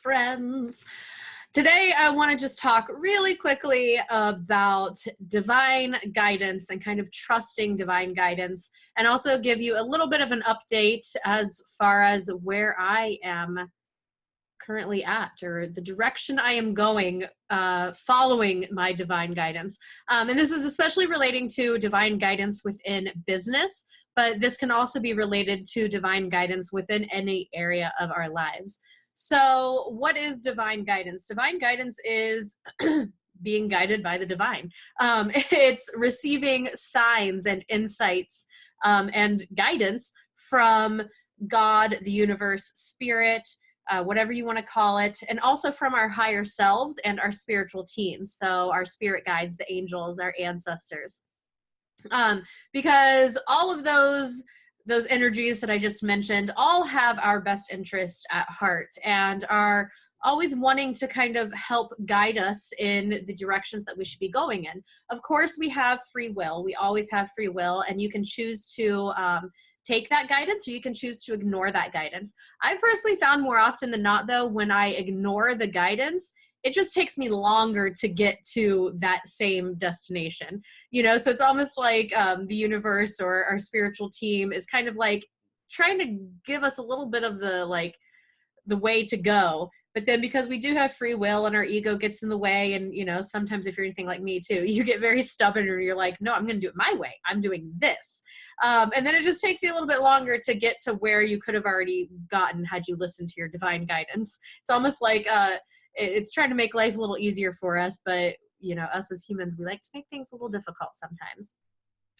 friends. Today, I want to just talk really quickly about divine guidance and kind of trusting divine guidance, and also give you a little bit of an update as far as where I am currently at, or the direction I am going following my divine guidance. And this is especially relating to divine guidance within business, but this can also be related to divine guidance within any area of our lives. So what is divine guidance? Divine guidance is being guided by the divine. It's receiving signs and insights and guidance from God, the universe, spirit, whatever you want to call it, and also from our higher selves and our spiritual team. So our spirit guides, the angels, our ancestors. Because all of those energies that I just mentioned all have our best interest at heart and are always wanting to kind of help guide us in the directions that we should be going in. Of course, we have free will. We always have free will, and you can choose to take that guidance, or you can choose to ignore that guidance. I've personally found more often than not, though, when I ignore the guidance, it just takes me longer to get to that same destination, so it's almost like the universe or our spiritual team is kind of like trying to give us a little bit of the way to go. But then because we do have free will and our ego gets in the way, and sometimes if you're anything like me too, you get very stubborn, or you're like, no, I'm going to do it my way. I'm doing this. And then it just takes you a little bit longer to get to where you could have already gotten had you listened to your divine guidance. It's almost like it's trying to make life a little easier for us, but us as humans, we like to make things a little difficult sometimes.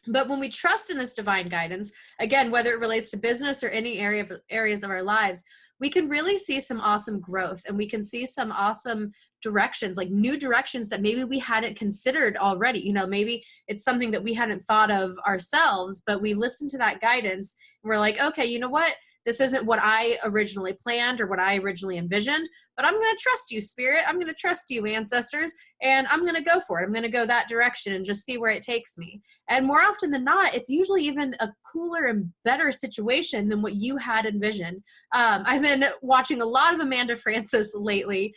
But when we trust in this divine guidance, again, whether it relates to business or any areas of our lives, we can really see some awesome growth, and we can see some awesome directions, like new directions that maybe we hadn't considered already. Maybe it's something that we hadn't thought of ourselves, but we listened to that guidance and we're like, okay, you know what? This isn't what I originally planned or what I originally envisioned, but I'm going to trust you, spirit. I'm going to trust you, ancestors, and I'm going to go for it. I'm going to go that direction and just see where it takes me. And more often than not, it's usually even a cooler and better situation than what you had envisioned. I've been watching a lot of Amanda Frances lately.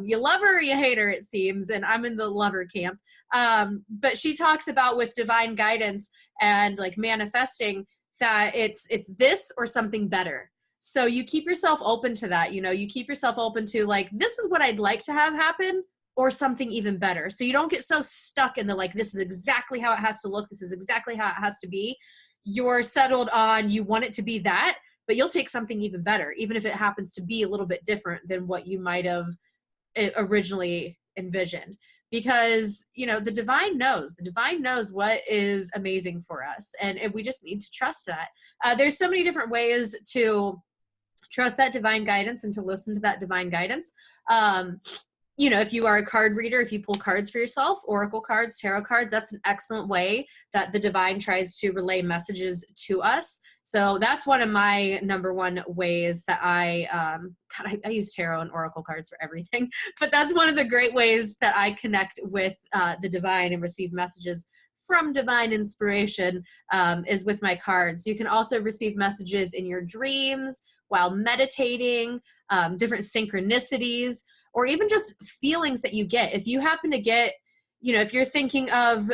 You love her or you hate her, it seems, and I'm in the lover camp. But she talks about with divine guidance and like manifesting that it's this or something better. So you keep yourself open to that. You keep yourself open to like, this is what I'd like to have happen, or something even better. So you don't get so stuck in the like, this is exactly how it has to look, this is exactly how it has to be. You're settled on, you want it to be that, but you'll take something even better, even if it happens to be a little bit different than what you might have originally envisioned. Because, the divine knows what is amazing for us. And we just need to trust that. There's so many different ways to trust that divine guidance and to listen to that divine guidance. If you are a card reader, if you pull cards for yourself, oracle cards, tarot cards, that's an excellent way that the divine tries to relay messages to us. So that's one of my number one ways that I use tarot and oracle cards for everything, but that's one of the great ways that I connect with the divine and receive messages from divine inspiration is with my cards. You can also receive messages in your dreams while meditating, different synchronicities, or even just feelings that you get. If you happen to get, if you're thinking of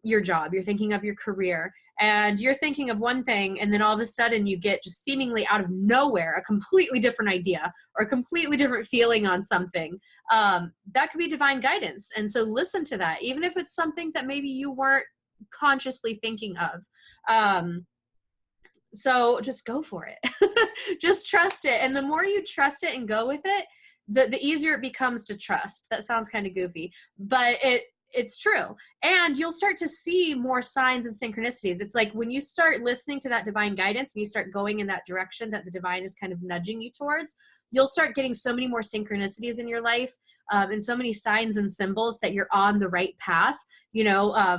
your job, you're thinking of your career, and you're thinking of one thing, and then all of a sudden you get just seemingly out of nowhere a completely different idea or a completely different feeling on something, that could be divine guidance. And so listen to that, even if it's something that maybe you weren't consciously thinking of. So just go for it. Just trust it. And the more you trust it and go with it, the easier it becomes to trust. That sounds kind of goofy, but it's true. And you'll start to see more signs and synchronicities. It's like when you start listening to that divine guidance and you start going in that direction that the divine is kind of nudging you towards, you'll start getting so many more synchronicities in your life, and so many signs and symbols that you're on the right path.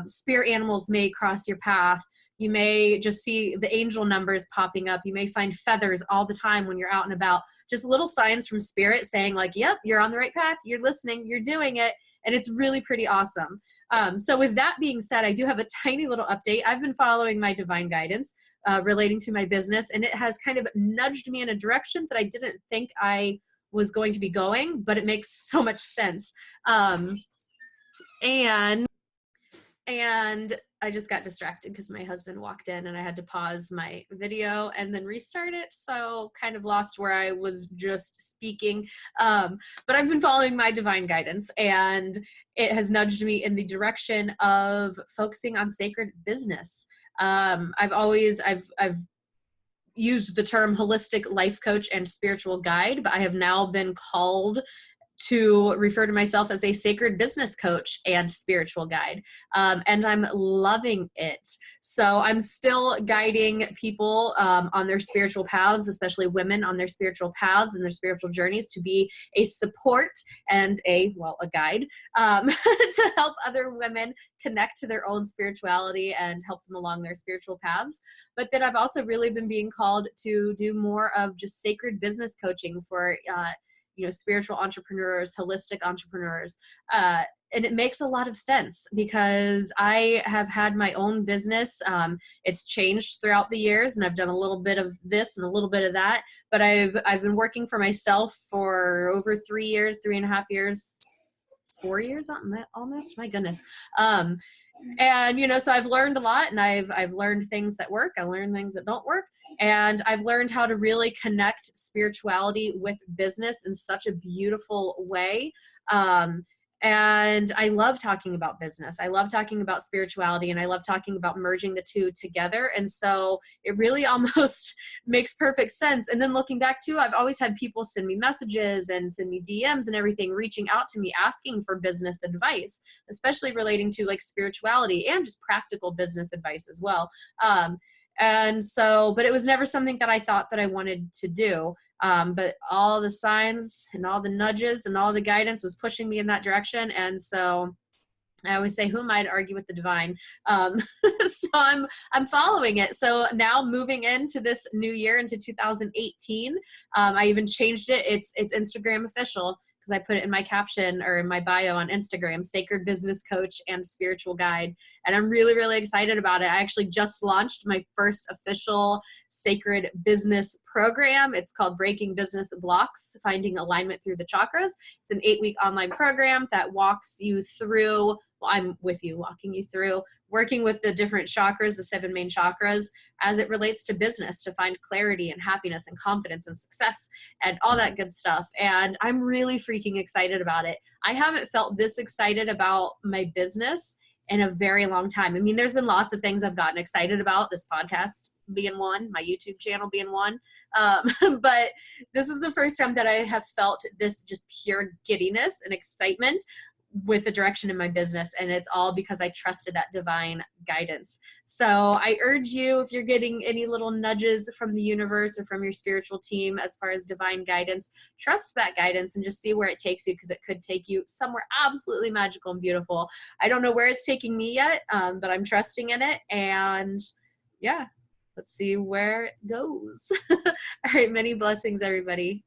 Spirit animals may cross your path. You may just see the angel numbers popping up. You may find feathers all the time when you're out and about. Just little signs from spirit saying like, yep, you're on the right path. You're listening. You're doing it. And it's really pretty awesome. So with that being said, I do have a tiny little update. I've been following my divine guidance relating to my business, and it has kind of nudged me in a direction that I didn't think I was going to be going, but it makes so much sense. And I just got distracted because my husband walked in and I had to pause my video and then restart it. So kind of lost where I was just speaking. But I've been following my divine guidance, and it has nudged me in the direction of focusing on sacred business. I've used the term holistic life coach and spiritual guide, but I have now been called to refer to myself as a sacred business coach and spiritual guide. And I'm loving it. So I'm still guiding people on their spiritual paths, especially women on their spiritual paths and their spiritual journeys, to be a support and a guide to help other women connect to their own spirituality and help them along their spiritual paths. But then I've also really been being called to do more of just sacred business coaching for spiritual entrepreneurs, holistic entrepreneurs. And it makes a lot of sense because I have had my own business. It's changed throughout the years, and I've done a little bit of this and a little bit of that, but I've been working for myself for over 3 years, 3.5 years, 4 years almost, my goodness. And so I've learned a lot, and I've learned things that work. I learned things that don't work, and I've learned how to really connect spirituality with business in such a beautiful way. And I love talking about business. I love talking about spirituality, and I love talking about merging the two together. And so it really almost makes perfect sense. And then looking back too, I've always had people send me messages and send me DMs and everything, reaching out to me, asking for business advice, especially relating to like spirituality and just practical business advice as well. But it was never something that I thought that I wanted to do. But all the signs and all the nudges and all the guidance was pushing me in that direction. And so I always say, who am I to argue with the divine? So I'm following it. So now moving into this new year, into 2018, I even changed it. It's Instagram official, because I put it in my caption or in my bio on Instagram, sacred business coach and spiritual guide. And I'm really, really excited about it. I actually just launched my first official sacred business program. It's called Breaking Business Blocks, Finding Alignment Through the Chakras. It's an 8-week online program that walks you through, I'm with you, walking you through working with the different chakras, the 7 main chakras, as it relates to business, to find clarity and happiness and confidence and success and all that good stuff. And I'm really freaking excited about it. I haven't felt this excited about my business in a very long time. I mean, there's been lots of things I've gotten excited about, this podcast being one, my YouTube channel being one. But this is the first time that I have felt this just pure giddiness and excitement with the direction in my business. And it's all because I trusted that divine guidance. So I urge you, if you're getting any little nudges from the universe or from your spiritual team as far as divine guidance, trust that guidance and just see where it takes you, because it could take you somewhere absolutely magical and beautiful. I don't know where it's taking me yet, but I'm trusting in it. And yeah, let's see where it goes. All right. Many blessings, everybody.